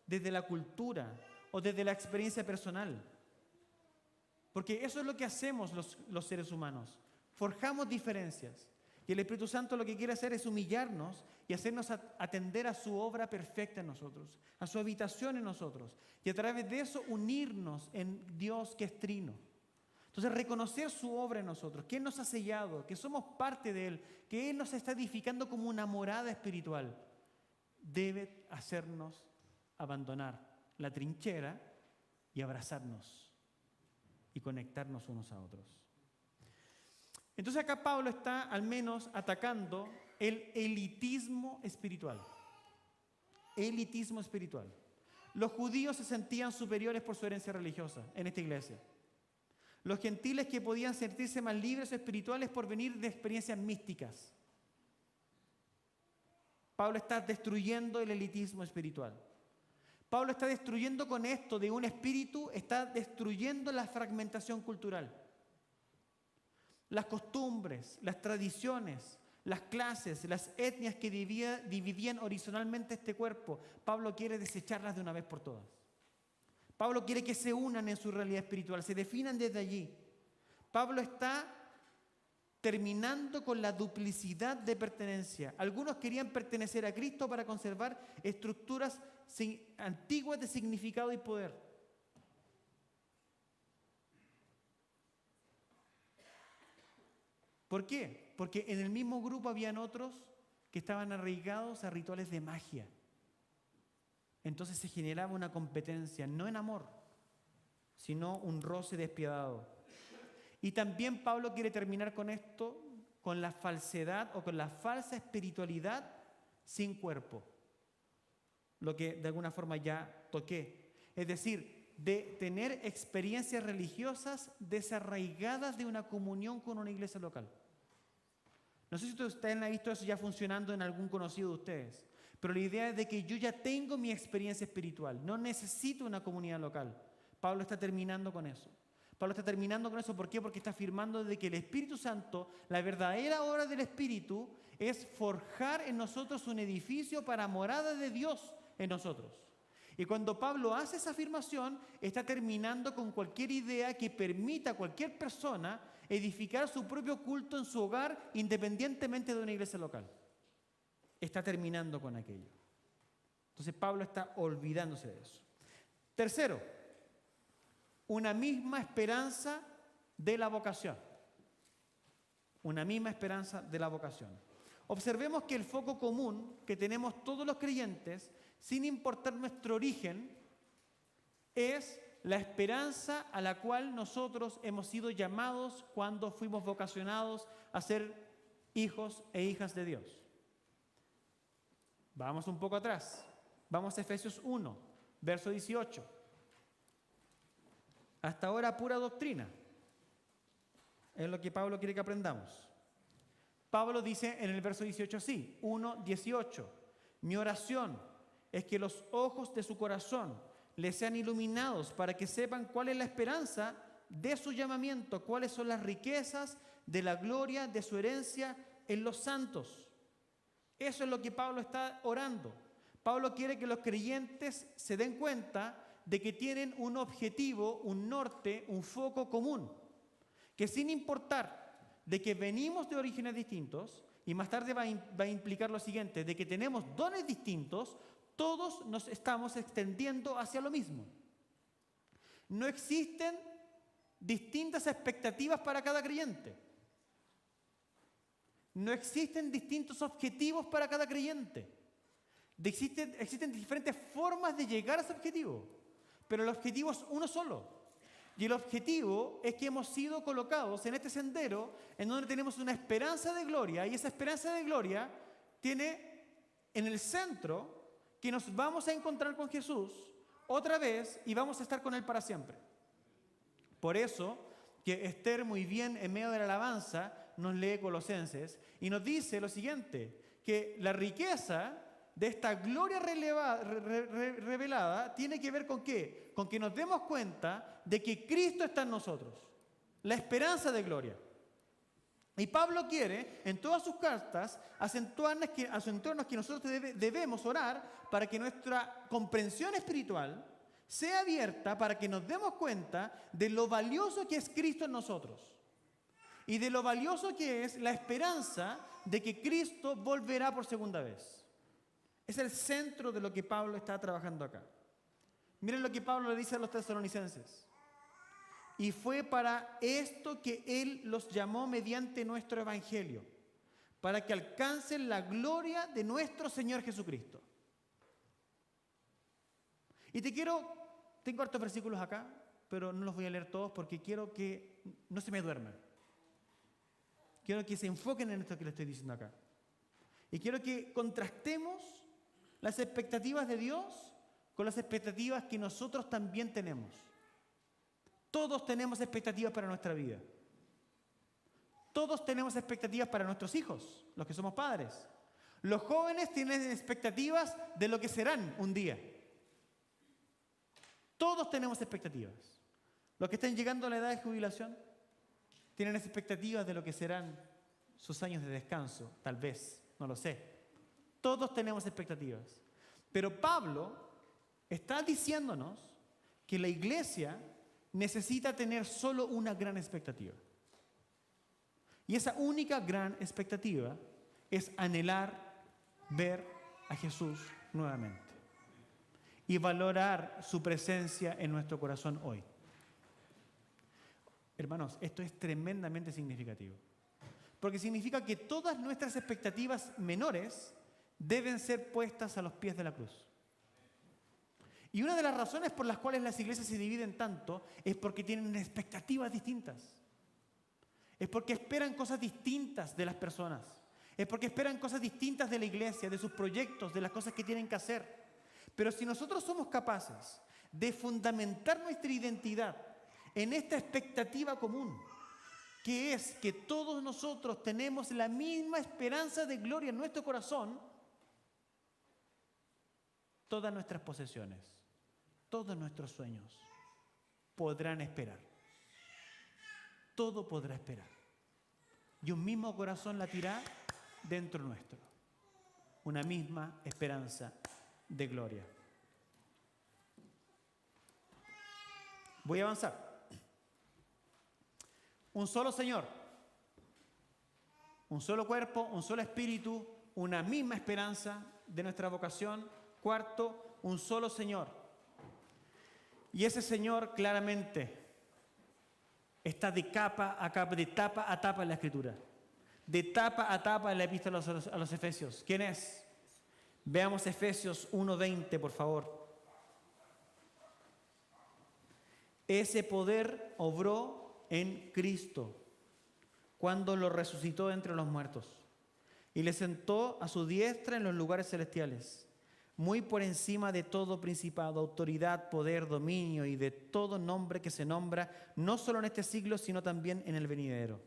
desde la cultura o desde la experiencia personal. Porque eso es lo que hacemos los seres humanos. Forjamos diferencias. Y el Espíritu Santo lo que quiere hacer es humillarnos y hacernos atender a su obra perfecta en nosotros, a su habitación en nosotros. Y a través de eso unirnos en Dios que es trino. Entonces reconocer su obra en nosotros, que Él nos ha sellado, que somos parte de Él, que Él nos está edificando como una morada espiritual, debe hacernos abandonar la trinchera y abrazarnos y conectarnos unos a otros. Entonces acá Pablo está al menos atacando el elitismo espiritual. Elitismo espiritual. Los judíos se sentían superiores por su herencia religiosa en esta iglesia. Los gentiles que podían sentirse más libres o espirituales por venir de experiencias místicas. Pablo está destruyendo el elitismo espiritual. Pablo está destruyendo con esto de un espíritu, está destruyendo la fragmentación cultural. Las costumbres, las tradiciones, las clases, las etnias que dividían horizontalmente este cuerpo, Pablo quiere desecharlas de una vez por todas. Pablo quiere que se unan en su realidad espiritual, se definan desde allí. Pablo está terminando con la duplicidad de pertenencia. Algunos querían pertenecer a Cristo para conservar estructuras antiguas de significado y poder. ¿Por qué? Porque en el mismo grupo habían otros que estaban arraigados a rituales de magia. Entonces se generaba una competencia, no en amor, sino un roce despiadado. Y también Pablo quiere terminar con esto, con la falsedad o con la falsa espiritualidad sin cuerpo. Lo que de alguna forma ya toqué. Es decir, de tener experiencias religiosas desarraigadas de una comunión con una iglesia local. No sé si ustedes han visto eso ya funcionando en algún conocido de ustedes, pero la idea es de que yo ya tengo mi experiencia espiritual, no necesito una comunidad local. Pablo está terminando con eso. Pablo está terminando con eso, ¿por qué? Porque está afirmando de que el Espíritu Santo, la verdadera obra del Espíritu, es forjar en nosotros un edificio para morada de Dios en nosotros. Y cuando Pablo hace esa afirmación, está terminando con cualquier idea que permita a cualquier persona edificar su propio culto en su hogar independientemente de una iglesia local. Está terminando con aquello. Entonces Pablo está olvidándose de eso. Tercero, una misma esperanza de la vocación. Una misma esperanza de la vocación. Observemos que el foco común que tenemos todos los creyentes, sin importar nuestro origen, es la esperanza a la cual nosotros hemos sido llamados cuando fuimos vocacionados a ser hijos e hijas de Dios. Vamos un poco atrás. Vamos a Efesios 1, verso 18. Hasta ahora pura doctrina. Es lo que Pablo quiere que aprendamos. Pablo dice en el verso 18 así, 1:18. Mi oración es que los ojos de su corazón les sean iluminados para que sepan cuál es la esperanza de su llamamiento, cuáles son las riquezas de la gloria de su herencia en los santos. Eso es lo que Pablo está orando. Pablo quiere que los creyentes se den cuenta de que tienen un objetivo, un norte, un foco común. Que sin importar de que venimos de orígenes distintos, y más tarde va a implicar lo siguiente, de que tenemos dones distintos, todos nos estamos extendiendo hacia lo mismo. No existen distintas expectativas para cada creyente. No existen distintos objetivos para cada creyente. Existen diferentes formas de llegar a ese objetivo, pero el objetivo es uno solo. Y el objetivo es que hemos sido colocados en este sendero en donde tenemos una esperanza de gloria, y esa esperanza de gloria tiene en el centro que nos vamos a encontrar con Jesús otra vez y vamos a estar con Él para siempre. Por eso que Esther, muy bien en medio de la alabanza, nos lee Colosenses y nos dice lo siguiente, que la riqueza de esta gloria revelada tiene que ver con ¿qué? Con que nos demos cuenta de que Cristo está en nosotros, la esperanza de gloria. Y Pablo quiere, en todas sus cartas, acentuarnos que nosotros debemos orar para que nuestra comprensión espiritual sea abierta, para que nos demos cuenta de lo valioso que es Cristo en nosotros y de lo valioso que es la esperanza de que Cristo volverá por segunda vez. Es el centro de lo que Pablo está trabajando acá. Miren lo que Pablo le dice a los tesalonicenses. Y fue para esto que Él los llamó mediante nuestro evangelio, para que alcancen la gloria de nuestro Señor Jesucristo. Y tengo hartos versículos acá, pero no los voy a leer todos porque quiero que no se me duerman. Quiero que se enfoquen en esto que les estoy diciendo acá. Y quiero que contrastemos las expectativas de Dios con las expectativas que nosotros también tenemos. Todos tenemos expectativas para nuestra vida. Todos tenemos expectativas para nuestros hijos, los que somos padres. Los jóvenes tienen expectativas de lo que serán un día. Todos tenemos expectativas. Los que están llegando a la edad de jubilación tienen expectativas de lo que serán sus años de descanso, tal vez, no lo sé. Todos tenemos expectativas. Pero Pablo está diciéndonos que la iglesia necesita tener solo una gran expectativa. Y esa única gran expectativa es anhelar ver a Jesús nuevamente y valorar su presencia en nuestro corazón hoy. Hermanos, esto es tremendamente significativo, porque significa que todas nuestras expectativas menores deben ser puestas a los pies de la cruz. Y una de las razones por las cuales las iglesias se dividen tanto es porque tienen expectativas distintas. Es porque esperan cosas distintas de las personas. Es porque esperan cosas distintas de la iglesia, de sus proyectos, de las cosas que tienen que hacer. Pero si nosotros somos capaces de fundamentar nuestra identidad en esta expectativa común, que es que todos nosotros tenemos la misma esperanza de gloria en nuestro corazón, todas nuestras posesiones, todos nuestros sueños podrán esperar. Todo podrá esperar. Y un mismo corazón latirá dentro nuestro. Una misma esperanza de gloria. Voy a avanzar. Un solo Señor, un solo cuerpo, un solo espíritu, una misma esperanza de nuestra vocación. Cuarto, un solo Señor. Y ese Señor claramente está de capa a capa, de tapa a tapa en la Escritura. De tapa a tapa en la epístola a los Efesios. ¿Quién es? Veamos Efesios 1:20, por favor. Ese poder obró en Cristo cuando lo resucitó entre los muertos y le sentó a su diestra en los lugares celestiales, muy por encima de todo principado, autoridad, poder, dominio y de todo nombre que se nombra, no solo en este siglo, sino también en el venidero.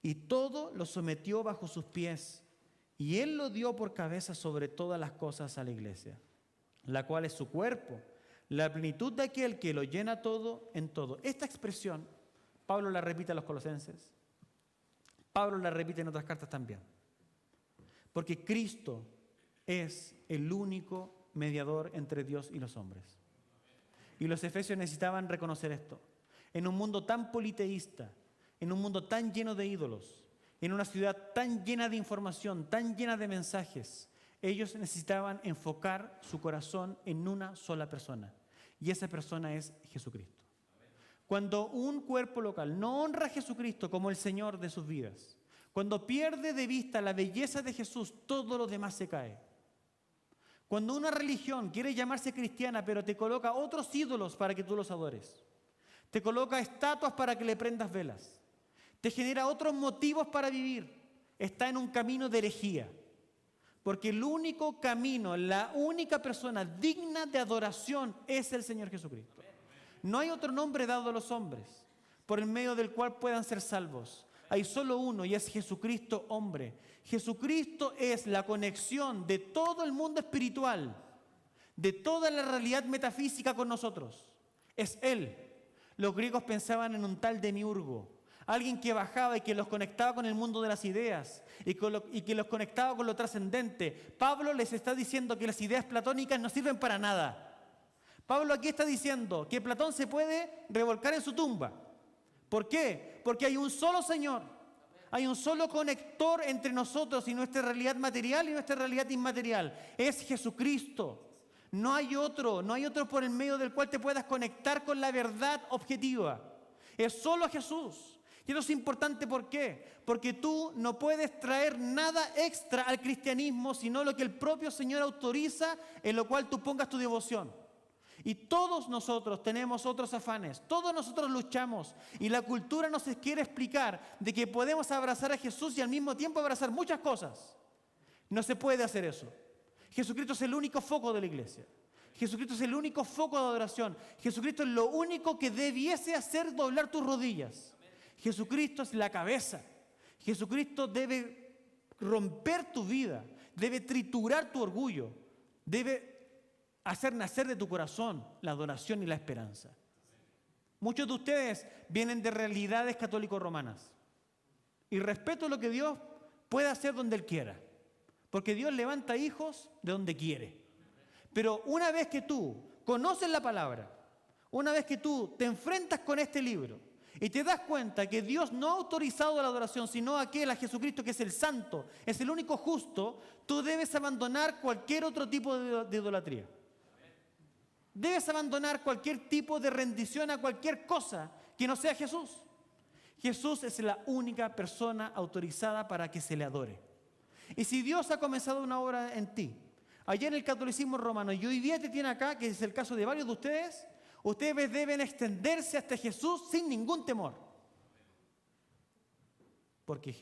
Y todo lo sometió bajo sus pies, y él lo dio por cabeza sobre todas las cosas a la iglesia, la cual es su cuerpo, la plenitud de aquel que lo llena todo en todo. Esta expresión, Pablo la repite a los colosenses, Pablo la repite en otras cartas también, porque Cristo es el único mediador entre Dios y los hombres. Y los efesios necesitaban reconocer esto. En un mundo tan politeísta, en un mundo tan lleno de ídolos, en una ciudad tan llena de información, tan llena de mensajes, ellos necesitaban enfocar su corazón en una sola persona. Y esa persona es Jesucristo. Cuando un cuerpo local no honra a Jesucristo como el Señor de sus vidas, cuando pierde de vista la belleza de Jesús, todo lo demás se cae. Cuando una religión quiere llamarse cristiana, pero te coloca otros ídolos para que tú los adores, te coloca estatuas para que le prendas velas, te genera otros motivos para vivir, está en un camino de herejía. Porque el único camino, la única persona digna de adoración es el Señor Jesucristo. No hay otro nombre dado a los hombres por el medio del cual puedan ser salvos. Hay solo uno y es Jesucristo hombre. Jesucristo es la conexión de todo el mundo espiritual, de toda la realidad metafísica con nosotros. Es Él. Los griegos pensaban en un tal demiurgo, alguien que bajaba y que los conectaba con el mundo de las ideas y que los conectaba con lo trascendente. Pablo les está diciendo que las ideas platónicas no sirven para nada. Pablo aquí está diciendo que Platón se puede revolcar en su tumba. ¿Por qué? Porque hay un solo Señor, hay un solo conector entre nosotros y nuestra realidad material y nuestra realidad inmaterial. Es Jesucristo. No hay otro por el medio del cual te puedas conectar con la verdad objetiva. Es solo Jesús. Y eso es importante, ¿por qué? Porque tú no puedes traer nada extra al cristianismo, sino lo que el propio Señor autoriza, en lo cual tú pongas tu devoción. Y todos nosotros tenemos otros afanes, todos nosotros luchamos, y la cultura nos quiere explicar de que podemos abrazar a Jesús y al mismo tiempo abrazar muchas cosas. No se puede hacer eso. Jesucristo es el único foco de la iglesia. Jesucristo es el único foco de adoración. Jesucristo es lo único que debiese hacer doblar tus rodillas. Jesucristo es la cabeza. Jesucristo debe romper tu vida, debe triturar tu orgullo, debe hacer nacer de tu corazón la adoración y la esperanza. Muchos de ustedes vienen de realidades católico-romanas y respeto lo que Dios puede hacer donde Él quiera, porque Dios levanta hijos de donde quiere. Pero una vez que tú conoces la palabra, una vez que tú te enfrentas con este libro y te das cuenta que Dios no ha autorizado la adoración, sino aquel a Jesucristo que es el santo, es el único justo, tú debes abandonar cualquier otro tipo de idolatría. Debes abandonar cualquier tipo de rendición a cualquier cosa que no sea Jesús. Jesús es la única persona autorizada para que se le adore. Y si Dios ha comenzado una obra en ti, allá en el catolicismo romano, y hoy día te tiene acá, que es el caso de varios de ustedes, ustedes deben extenderse hasta Jesús sin ningún temor. Porque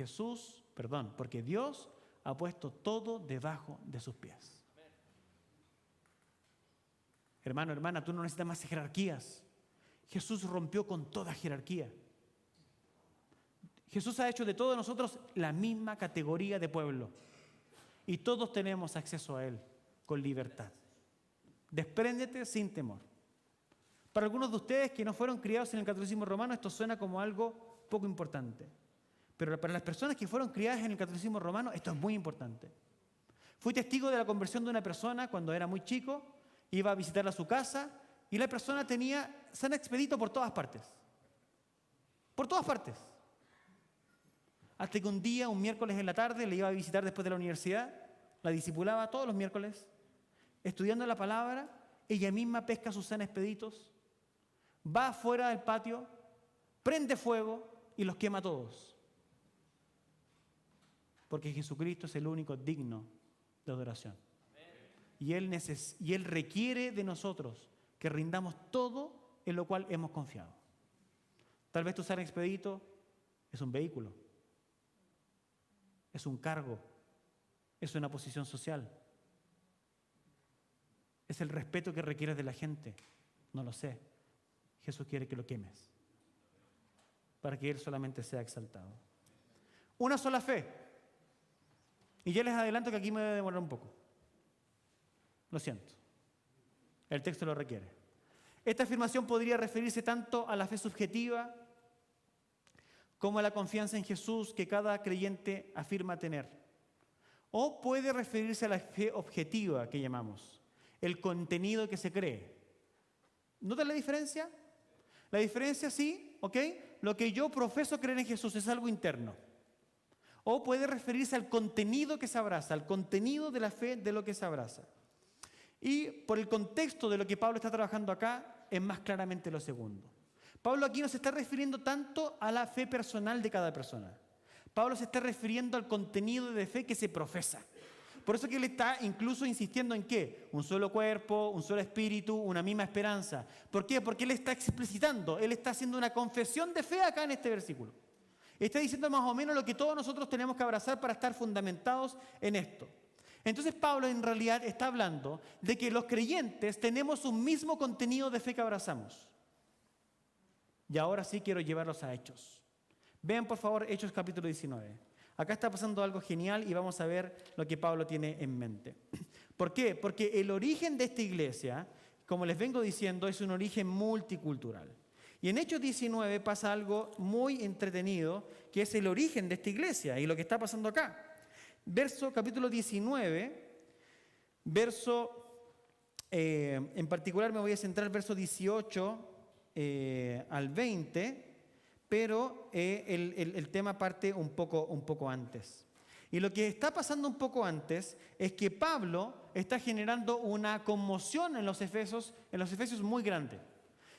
Dios ha puesto todo debajo de sus pies. Hermano, hermana, tú no necesitas más jerarquías. Jesús rompió con toda jerarquía. Jesús ha hecho de todos nosotros la misma categoría de pueblo. Y todos tenemos acceso a Él con libertad. Despréndete sin temor. Para algunos de ustedes que no fueron criados en el catolicismo romano, esto suena como algo poco importante. Pero para las personas que fueron criadas en el catolicismo romano, esto es muy importante. Fui testigo de la conversión de una persona cuando era muy chico. Iba a visitarla a su casa y la persona tenía San Expedito por todas partes. Por todas partes. Hasta que un día, un miércoles en la tarde, le iba a visitar después de la universidad, la discipulaba todos los miércoles, estudiando la palabra, ella misma pesca sus San Expeditos, va afuera del patio, prende fuego y los quema a todos. Porque Jesucristo es el único digno de adoración. Y Él requiere de nosotros que rindamos todo en lo cual hemos confiado. Tal vez tu San Expedito es un vehículo. ¿Es un cargo? ¿Es una posición social? ¿Es el respeto que requieres de la gente? No lo sé. Jesús quiere que lo quemes para que Él solamente sea exaltado. Una sola fe. Y ya les adelanto que aquí me voy a demorar un poco. Lo siento. El texto lo requiere. Esta afirmación podría referirse tanto a la fe subjetiva como a la confianza en Jesús que cada creyente afirma tener. O puede referirse a la fe objetiva que llamamos, el contenido que se cree. ¿Notan la diferencia? La diferencia sí, ¿ok? Lo que yo profeso creer en Jesús es algo interno. O puede referirse al contenido que se abraza, al contenido de la fe de lo que se abraza. Y por el contexto de lo que Pablo está trabajando acá, es más claramente lo segundo. Pablo aquí no se está refiriendo tanto a la fe personal de cada persona. Pablo se está refiriendo al contenido de fe que se profesa. Por eso que él está incluso insistiendo en ¿qué? Un solo cuerpo, un solo espíritu, una misma esperanza. ¿Por qué? Porque él está explicitando, él está haciendo una confesión de fe acá en este versículo. Está diciendo más o menos lo que todos nosotros tenemos que abrazar para estar fundamentados en esto. Entonces Pablo en realidad está hablando de que los creyentes tenemos un mismo contenido de fe que abrazamos. Y ahora sí quiero llevarlos a Hechos. Vean por favor Hechos capítulo 19. Acá está pasando algo genial y vamos a ver lo que Pablo tiene en mente. ¿Por qué? Porque el origen de esta iglesia, como les vengo diciendo, es un origen multicultural. Y en Hechos 19 pasa algo muy entretenido, que es el origen de esta iglesia y lo que está pasando acá. Capítulo 19, en particular me voy a centrar en el verso 18 al 20, pero el tema parte un poco antes. Y lo que está pasando un poco antes es que Pablo está generando una conmoción en los Efesios muy grande.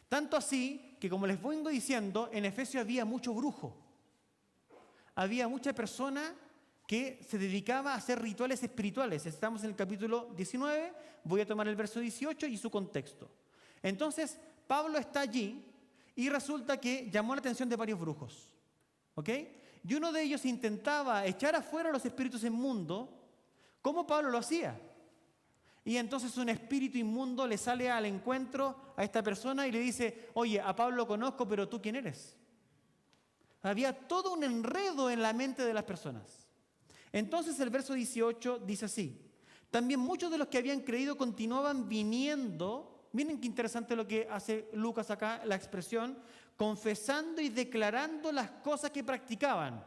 Tanto así que, como les vengo diciendo, en Efesios había mucho brujo. Había mucha persona que se dedicaba a hacer rituales espirituales. Estamos en el capítulo 19, voy a tomar el verso 18 y su contexto. Entonces, Pablo está allí y resulta que llamó la atención de varios brujos. ¿Ok? Y uno de ellos intentaba echar afuera los espíritus inmundos. ¿Cómo Pablo lo hacía? Y entonces un espíritu inmundo le sale al encuentro a esta persona y le dice: oye, a Pablo lo conozco, pero ¿tú quién eres? Había todo un enredo en la mente de las personas. Entonces el verso 18 dice así: también muchos de los que habían creído continuaban viniendo. Miren qué interesante lo que hace Lucas acá, la expresión, confesando y declarando las cosas que practicaban.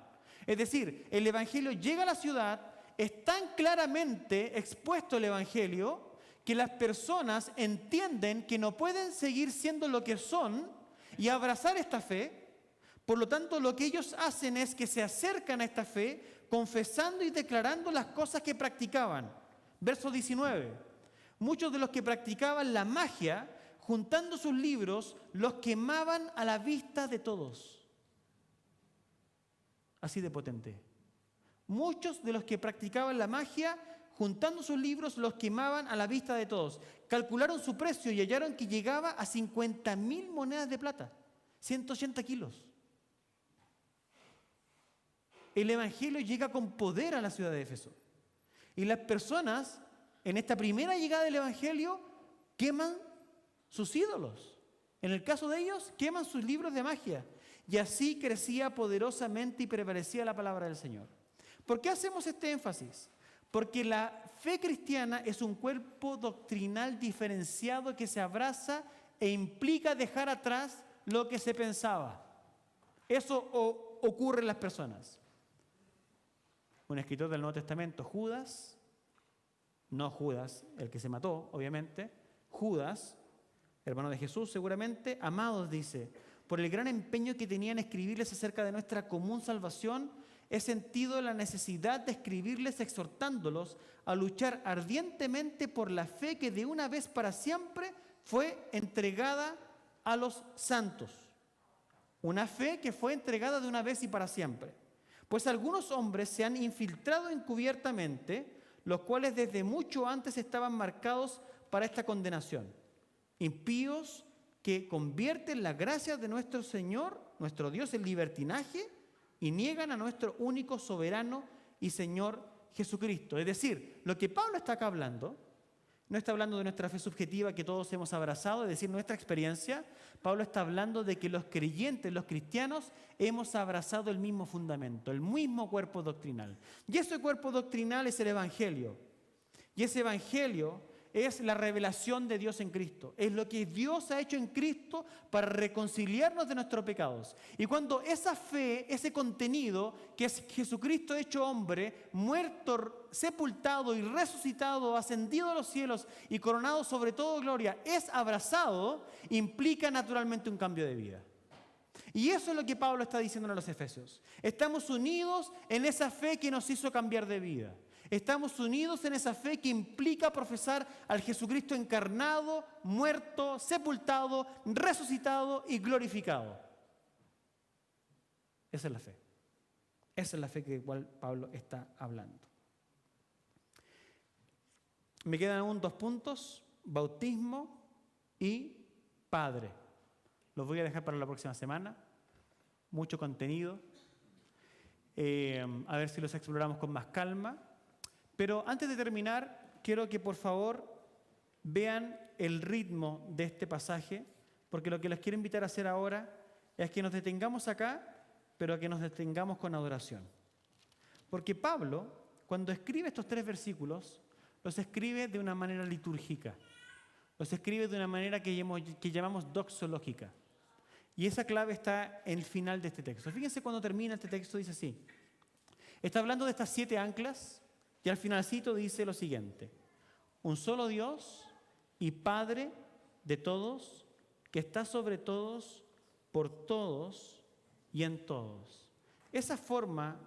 Es decir, el evangelio llega a la ciudad, es tan claramente expuesto el evangelio que las personas entienden que no pueden seguir siendo lo que son y abrazar esta fe. Por lo tanto, lo que ellos hacen es que se acercan a esta fe confesando y declarando las cosas que practicaban. Verso 19. Muchos de los que practicaban la magia, juntando sus libros, los quemaban a la vista de todos. Así de potente. Muchos de los que practicaban la magia, juntando sus libros, los quemaban a la vista de todos. Calcularon su precio y hallaron que llegaba a 50.000 monedas de plata, 180 kilos. El evangelio llega con poder a la ciudad de Éfeso. Y las personas, en esta primera llegada del evangelio, queman sus ídolos. En el caso de ellos, queman sus libros de magia. Y así crecía poderosamente y prevalecía la palabra del Señor. ¿Por qué hacemos este énfasis? Porque la fe cristiana es un cuerpo doctrinal diferenciado que se abraza e implica dejar atrás lo que se pensaba. Eso ocurre en las personas. Un escritor del Nuevo Testamento, Judas, no Judas, el que se mató, obviamente, Judas, hermano de Jesús seguramente, amados, dice: por el gran empeño que tenía en escribirles acerca de nuestra común salvación, he sentido la necesidad de escribirles exhortándolos a luchar ardientemente por la fe que de una vez para siempre fue entregada a los santos. Una fe que fue entregada de una vez y para siempre. Pues algunos hombres se han infiltrado encubiertamente, los cuales desde mucho antes estaban marcados para esta condenación. Impíos que convierten la gracia de nuestro Señor, nuestro Dios, en libertinaje y niegan a nuestro único soberano y Señor Jesucristo. Es decir, lo que Pablo está acá hablando, no está hablando de nuestra fe subjetiva que todos hemos abrazado, es decir, nuestra experiencia. Pablo está hablando de que los creyentes, los cristianos, hemos abrazado el mismo fundamento, el mismo cuerpo doctrinal. Y ese cuerpo doctrinal es el Evangelio. Y ese Evangelio es la revelación de Dios en Cristo. Es lo que Dios ha hecho en Cristo para reconciliarnos de nuestros pecados. Y cuando esa fe, ese contenido, que es Jesucristo hecho hombre, muerto, sepultado y resucitado, ascendido a los cielos y coronado sobre todo gloria, es abrazado, implica naturalmente un cambio de vida. Y eso es lo que Pablo está diciendo a los Efesios. Estamos unidos en esa fe que nos hizo cambiar de vida. Estamos unidos en esa fe que implica profesar al Jesucristo encarnado, muerto, sepultado, resucitado y glorificado. Esa es la fe. Esa es la fe de la cual Pablo está hablando. Me quedan aún 2 puntos: bautismo y Padre. Los voy a dejar para la próxima semana. Mucho contenido. A ver si los exploramos con más calma. Pero antes de terminar, quiero que por favor vean el ritmo de este pasaje, porque lo que les quiero invitar a hacer ahora es que nos detengamos acá, pero que nos detengamos con adoración. Porque Pablo, cuando escribe estos 3 versículos, los escribe de una manera litúrgica. Los escribe de una manera que llamamos doxológica. Y esa clave está en el final de este texto. Fíjense cuando termina este texto, dice así. Está hablando de estas 7 anclas y al finalcito dice lo siguiente: un solo Dios y Padre de todos, que está sobre todos, por todos y en todos. Esa forma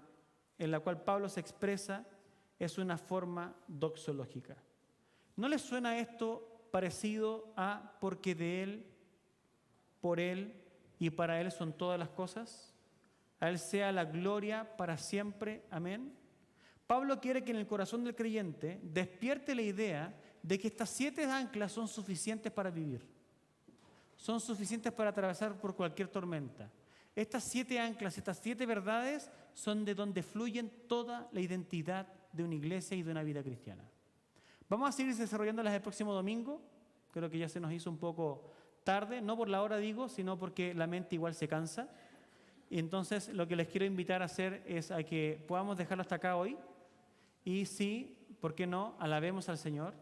en la cual Pablo se expresa es una forma doxológica. ¿No les suena esto parecido a porque de Él, por Él y para Él son todas las cosas? A Él sea la gloria para siempre. Amén. Pablo quiere que en el corazón del creyente despierte la idea de que estas 7 anclas son suficientes para vivir. Son suficientes para atravesar por cualquier tormenta. Estas 7 anclas, estas 7 verdades son de donde fluyen toda la identidad de una iglesia y de una vida cristiana. Vamos a seguir desarrollándolas el próximo domingo. Creo que ya se nos hizo un poco tarde, no por la hora digo, sino porque la mente igual se cansa. Y entonces lo que les quiero invitar a hacer es a que podamos dejarlo hasta acá hoy. Y sí, ¿por qué no? Alabemos al Señor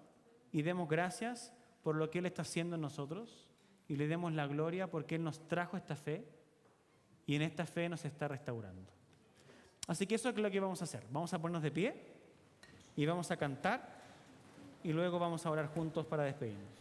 y demos gracias por lo que Él está haciendo en nosotros y le demos la gloria porque Él nos trajo esta fe y en esta fe nos está restaurando. Así que eso es lo que vamos a hacer. Vamos a ponernos de pie y vamos a cantar y luego vamos a orar juntos para despedirnos.